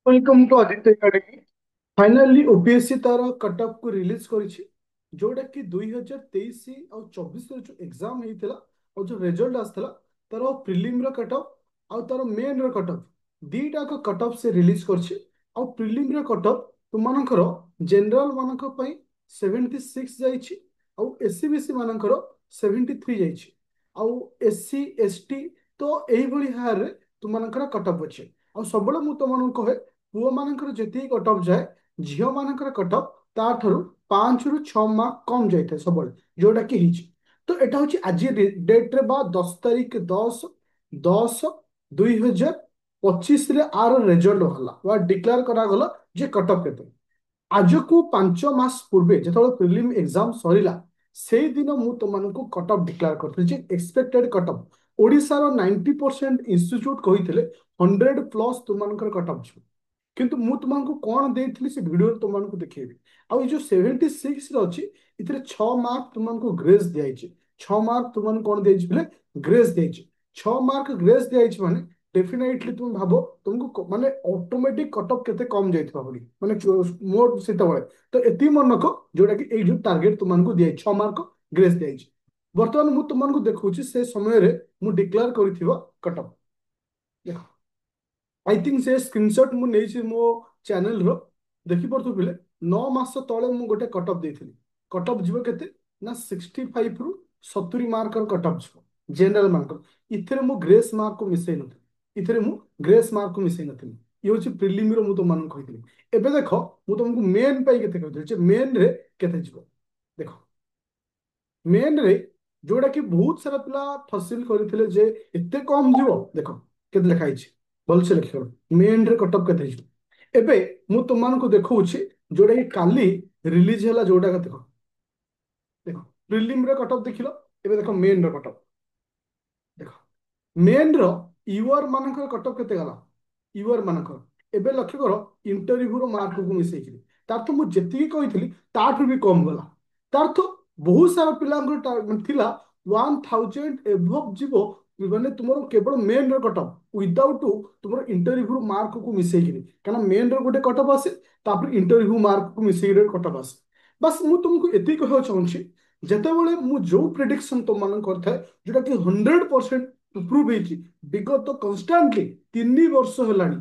Welcome to Aditya academy. Finally OPSC तार cut off को release करिछि जोटा कि 2023 और 24 रो जो एग्जाम हेतिला और जो रिजल्ट आस्थिला तार प्रिलिम रो कट ऑफ और तार मेन रो कट ऑफ दीटा को कट ऑफ से रिलीज करछि। और prelim row cut of तुमनकर general मानक पई 76 जाइछि और एससी बीसी मानकर 73 जाइछि और एससी एसटी तो एही भली हार रे तुमनकर कट ऑफ अछि। और सबले मु तुमनको कहे पुओ मानकर जेतिकी कट ऑफ जाए झील मानकर कट ऑफ ताठू 5 ରୁ 6 मार्क कम जाए सब जोटा कि ହେଇଛି। तो एटा हूँ आज डेट रे बा 10 तारिख 10 10 2025 रे आर रिजल्ट बाहरला वा डिक्लेयर करागला जे कट ऑफ केते। आज को 5 मास पूर्वे जो प्रिलिम एग्जाम सरीला से दिन मु तुमको कट ऑफ डिक्लेयर करथि एक्सपेक्टेड कट ऑफ ओडिशार 90% इंस्टीट्यूट कही 100+ तुमनकर कट ऑफ छ। किंतु मु तुमको कौन देइथिली से वीडियो तुमको देखेबी। आ ये जो 76 रे अछि इतरे 6 मार्क तुमको ग्रेस दियाइछि। 6 मार्क तुमन कौन देइछि बोले ग्रेस दियाइछि। 6 मार्क ग्रेस दियाइछि माने डेफिनेटली तुम भाबो तुमको माने ऑटोमेटिक कट ऑफ केते कम जाइथिबा बोली माने मोर सेते बळे। तो एति मन रखो जोटा कि ए जो टारगेट तुमको दियाइ 6 मार्क ग्रेस दियाइछि। वर्तमान मु तुमको देखौछि से समय रे मु डिक्लेयर करिथिबा कट ऑफ देखो। आई थिंक से स्क्रीनशॉट मु नेछि मो चैनल रो देखि परथु बिले 9 मास तळे मु गोटे कट ऑफ देइथिली। कट ऑफ जिवो केते ना 65 रु 70 मार्क कट ऑफ जिवो जनरल मार्क। इथरे मु ग्रेस मार्क को मिसै नथि। इथरे मु ग्रेस मार्क को मिसै नथि। ये होछि प्रिलिम रो मु तो मान कहिथिली। एबे देखो मु तुमको मेन पाई केते कहिथिली जे मेन रे केते जिवो देखो। मेन रे जोड़ा कि बहुत सारा पिला फसिल करथिले जे एते कम जीवो देखो केते लिखा हिच भल से लिखो मेन रे कट ऑफ केते हिच। एबे मु तुमान को देखौछि जोड़ा कि काली रिलीज होला जोड़ा का देखो। देखो प्रिलिम रे कट ऑफ देखिलो एबे देखो मेन रे कट ऑफ देखो। मेन रो यूआर मानकर कट ऑफ केते गला यूआर मानकर एबे लक्ष्य करो इंटरव्यू रो मार्क को मिसेई तार तो मु जेतिकी कहिथिली ताठू भी कम गला। तार तो बहुत सारा पिलांकर थिला 1000 एभव जीवो माने तुमरो केवल मेन रो कट ऑफ विदाउट तुमरो इंटरव्यू मार्क को मिसेई काना मेन रो गोटे कट ऑफ आसे तापर इंटरव्यू मार्क को मिसेई रो कट ऑफ आसे। बस मु तुमको एति कहौ चाहूछि जेतेबेले मु जो प्रेडिक्शन तुम मान करथाय जोटा कि 100% प्रूव ହେଇଛି ବିଗତ କନଷ୍ଟାଣ୍ଟଲି 3 ବର୍ଷ ହେଲାଣି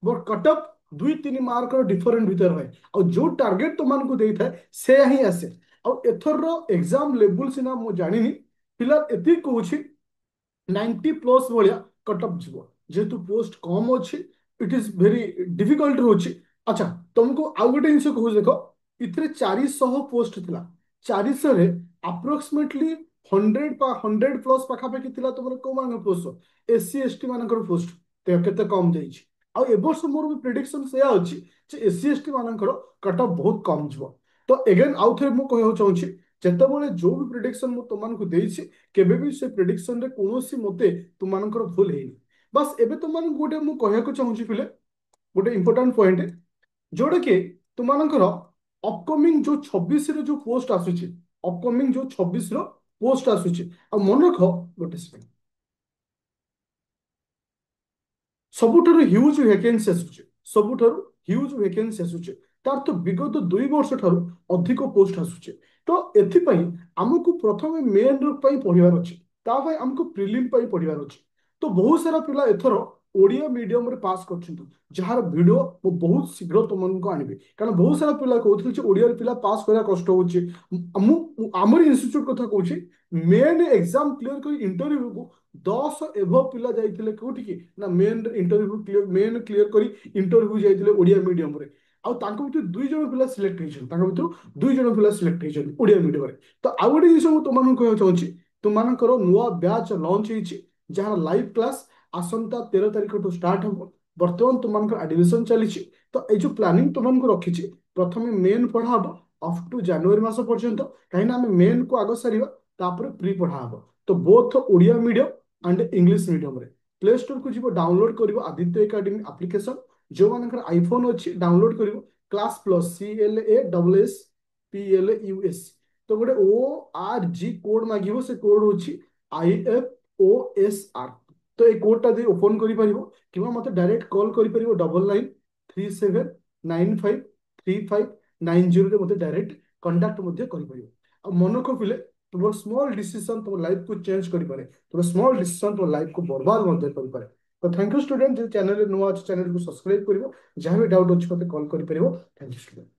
ମୋର କଟଅଫ 2-3 ମାର୍କର ଡିଫରେଣ୍ଟ ଭିତରେ ରହେ ଆଉ ଯୋଉ ଟାର୍ଗେଟ ତୁମମାନଙ୍କୁ ଦେଇଥାଏ ସେୟା ହିଁ ଆସେ। ଆଉ ଏଥରର ଏକ୍ସାମ ଲେବୁଲ ସିନା ମୁଁ ଜାଣିନି ପିଲା ଏତିକି କହୁଛି 90+ ଭଳିଆ କଟଅଫ ଯିବ ଯେହେତୁ ପୋଷ୍ଟ କମ ଅଛି ଇଟ୍ ଇଜ ଭେରି ଡିଫିକଲ୍ଟ ରହୁଛି। ଆଚ୍ଛା ତମକୁ ଆଉ ଗୋଟେ ଜିନିଷ କହୁଛି ଦେଖ ଏଥିରେ 400 ପୋଷ୍ଟ ଥିଲା 400 ରେ ଆପ୍ରୋକ୍ସିମେଟଲି 100+ ପାଖାପାଖି ଥିଲା ତମର କୋଉ ମାନଙ୍କ ପୋଷ୍ଟ ଏସସି ଏସଟି ମାନଙ୍କର ପୋଷ୍ଟ କେତେ କମ ଯାଇଛି। ଆଉ ଏ ବର୍ଷ ମୋର ବି ପ୍ରେଡିକ୍ସନ ସେୟା ଅଛି ଯେ ଏସସି ଏସଟି ମାନଙ୍କର କଟ ଅଫ୍ ବହୁତ କମ ଯିବ। ତ ଏଗେନ୍ ଆଉ ଥରେ ମୁଁ କହିବାକୁ ଚାହୁଁଛି ଯେତେବେଳେ ଯୋଉ ବି ପ୍ରେଡିକ୍ସନ ମୁଁ ତୁମମାନଙ୍କୁ ଦେଇଛି କେବେ ବି ସେ ପ୍ରେଡିକ୍ସନ ରେ କୌଣସି ମତେ ତୁମମାନଙ୍କର ଭୁଲ ହେଇନି। ବାସ୍ ଏବେ ତୁମମାନଙ୍କୁ ଗୋଟେ ମୁଁ କହିବାକୁ ଚାହୁଁଛି ପିଲେ ଗୋଟେ ଇମ୍ପୋର୍ଟାଣ୍ଟ ପଏଣ୍ଟ जोटा कि तुमर अपकमिंग जो 26 रो जो पोस्ट आसुची अपकमिंग जो 26 रो पोस्ट आसुची आ मन रख गोटे सेकेंड सबुठारु ह्यूज वैकेंसी आसुची सबुठारु ह्यूज वैकेंसी आसुची तार तो विगत 2 वर्ष ठारू अधिक पोस्ट आसुची। तो एथिपाई हमको प्रथम मेन रो पई पढिबार अछि तापाई हमको प्रिलिम पई पढिबार अछि। तो बहुत सारा पिला एथर ओडिया मीडियम रे पास करछंतु जहार वीडियो मु बहुत शीघ्र तुमनको आनिबे कारण बहुत सारा पिला कहउथि जे ओडिया रे पिला पास करा कष्ट होछि। मु हमर इंस्टीट्यूट कथा कहउछि मेन एग्जाम क्लियर कर इंटरव्यू को 10 एभव पिला जाइथिले कोठी की ना main interview clear main clear करी इंटरव्यू जाइथिले ओडिया मीडियम रे ଆଉ ତାଙ୍କ ଭିତରୁ 2 ଜଣ ପିଲା ସିଲେକ୍ଟ ହେଇଛନ୍ତି ତାଙ୍କ ଭିତରୁ 2 ଜଣ ପିଲା ସିଲେକ୍ଟ ହେଇଛନ୍ତି ଓଡିଆ ମିଡିୟମରେ। ତ ଆଉ ଗୋଟେ ଜିନିଷ ମୁଁ ତୁମମାନଙ୍କୁ କହିବାକୁ ଚାହୁଁଛି ତୁମମାନଙ୍କର ନୂଆ ବ୍ୟାଚ୍ ଲଞ୍ଚ ହେଇଛି ଯାହାର ଲାଇଭ କ୍ଲାସ ଆସନ୍ତା 13 ତାରିଖଠୁ ଷ୍ଟାର୍ଟ ହବ। ବର୍ତ୍ତମାନ ତୁମମାନଙ୍କର ଆଡମିସନ ଚାଲିଛି। ତ ଏଇ ଯୋଉ ପ୍ଲାନିଂ ତୁମମାନଙ୍କୁ ରଖିଛି ପ୍ରଥମେ ମେନ୍ ପଢା ହବ ଅପ୍ ଟୁ ଜାନୁଆରୀ ମାସ ପର୍ଯ୍ୟନ୍ତ କାହିଁକିନା ଆମେ ମେନ୍ କୁ ଆଗ ସାରିବା ତାପରେ ପ୍ରି ପଢା ହବ। ତ both Odia medium and English ମିଡିୟମରେ ପ୍ଲେ ଷ୍ଟୋର କୁ ଯିବ ଡାଉନଲୋଡ କରିବ ଆଦିତ୍ୟ ଏକାଡେମୀ ଆପ୍ଲିକେସନ ଯୋଉମାନଙ୍କର ଆଇଫୋନ ଅଛି ଡାଉନଲୋଡ କରିବ କ୍ଲାସ ପ୍ଲସ CLASS तो गोटे ORG कोड मागिबो से कोड होची IFOSR। तो ये कोड टा दे ओपन करि परिबो किबा मते डायरेक्ट कॉल करि परिबो 99 37953590 मते डायरेक्ट कांटेक्ट मते करि परियो। आ मन रखिले तुम स्मॉल डिसीजन तुम लाइफ को चेंज करि पारे, तुम स्मॉल डिसीजन तुम लाइफ को बर्बाद मते करि पारे। तो thank you student, J channel नुआ चैनल को सब्सक्राइब करिवो, जहां भी डाउट अछि मते कॉल करि परिवो। Thank you student.